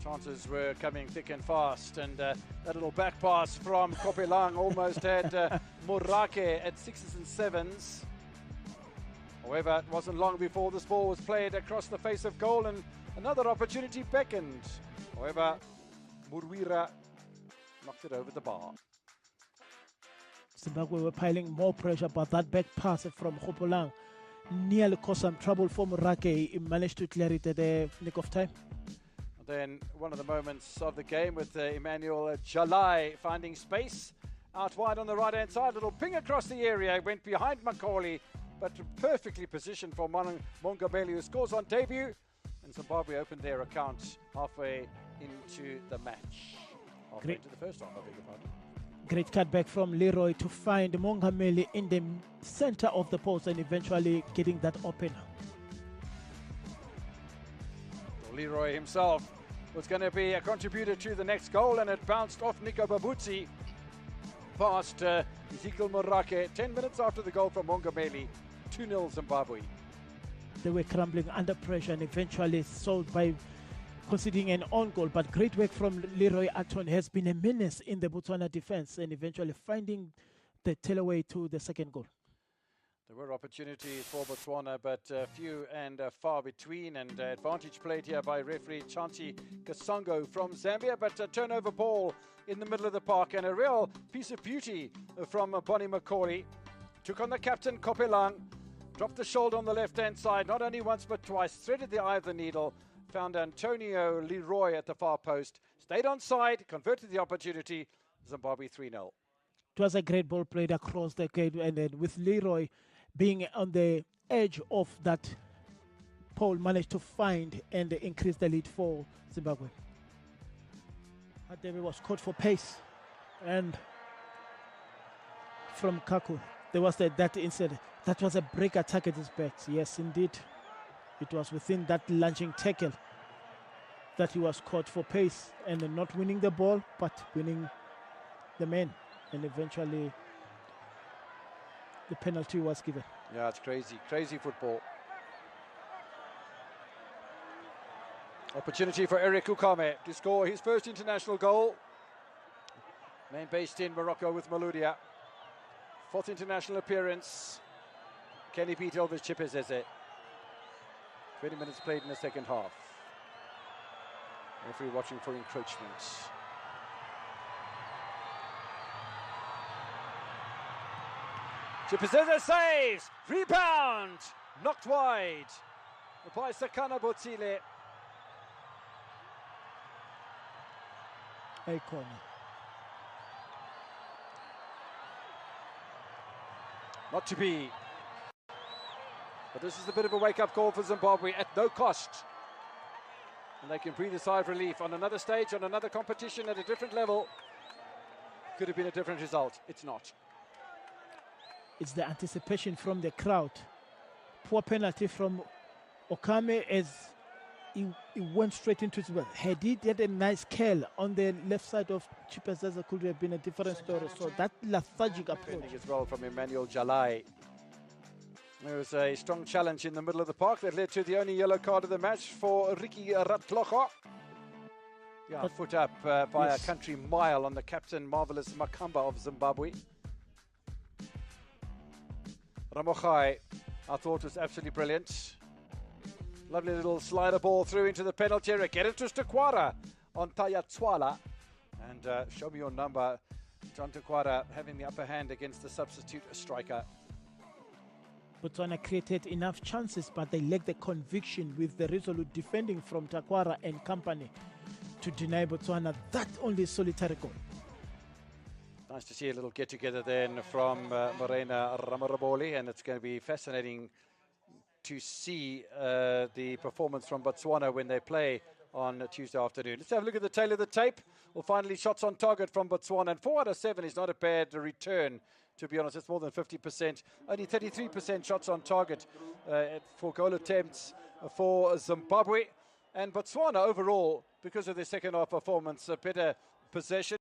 Chances were coming thick and fast, and that little back pass from Kopelang almost had Morake at 6s and 7s. However, it wasn't long before this ball was played across the face of goal, and another opportunity beckoned. However, Murwira knocked it over the bar. Zimbabwe were piling more pressure, but that back pass from Kopelang nearly caused some trouble for Morake. He managed to clear it at the nick of time. Then one of the moments of the game with Emmanuel Jalai finding space out wide on the right hand side. Little ping across the area, went behind Macaulay, but perfectly positioned for Mongameli, who scores on debut. And Zimbabwe opened their account halfway into the match. Halfway into the first half, I beg your pardon. Great cutback from Leroy to find Mongameli in the center of the post and eventually getting that open. Leroy himself was going to be a contributor to the next goal, and it bounced off Nico Babutsi past Ezekiel Morake 10 minutes after the goal from Mongameli. 2-0 Zimbabwe. They were crumbling under pressure and eventually solved by conceding an own goal, but great work from Leroy Aton has been a menace in the Botswana defense and eventually finding the tailway to the second goal. There were opportunities for Botswana, but few and far between, and advantage played here by referee Chanti Kasongo from Zambia, but a turnover ball in the middle of the park and a real piece of beauty from Bonnie Macaulay. Took on the captain Kopelang, dropped the shoulder on the left-hand side, not only once but twice, threaded the eye of the needle, found Antonio Leroy at the far post, stayed on side, converted the opportunity, Zimbabwe 3-0. It was a great ball played across the gate, and then with Leroy being on the edge of that pole, managed to find and increase the lead for Zimbabwe. Hadebe was caught for pace, and from Kaku, there was that incident. That was a break attack at his back. Yes, indeed. It was within that lunging tackle that he was caught for pace and not winning the ball, but winning the man. And eventually the penalty was given. Yeah, it's crazy football. Opportunity for Eric Ukame to score his first international goal. Man based in Morocco with Maloudia. 4th international appearance. Can he beat Elvis Chipezeze? 20 minutes played in the second half. Referee watching for encroachment. Chipezeze saves, rebound, knocked wide by Sakana Botsile. A corner. Not to be. But this is a bit of a wake-up call for Zimbabwe at no cost. And they can breathe a sigh of relief on another stage, on another competition at a different level. Could have been a different result. It's not. It's the anticipation from the crowd. Poor penalty from Okame as he went straight into his well. Had he did a nice curl on the left side of Chipezeze, could have been a different story. So that lethargic approach as well from Emmanuel Jalai. There was a strong challenge in the middle of the park that led to the only yellow card of the match for Ricky Ratlocha. Yeah, foot up by a country mile on the captain, Marvelous Makamba of Zimbabwe. Ramochai, I thought, was absolutely brilliant. Lovely little slider ball through into the penalty area. Get it to Takwara on Tayatswala. And show me your number. John Takwara having the upper hand against the substitute striker. Botswana created enough chances, but they lacked the conviction with the resolute defending from Takwara and company to deny Botswana that only solitary goal. Nice to see a little get-together then from Morena Ramaraboli, and it's going to be fascinating to see the performance from Botswana when they play on Tuesday afternoon. Let's have a look at the tail of the tape. Well, finally, shots on target from Botswana, and 4 out of 7 is not a bad return, to be honest. It's more than 50%. Only 33% shots on target for goal attempts for Zimbabwe. And Botswana overall, because of their second half performance, a better possession.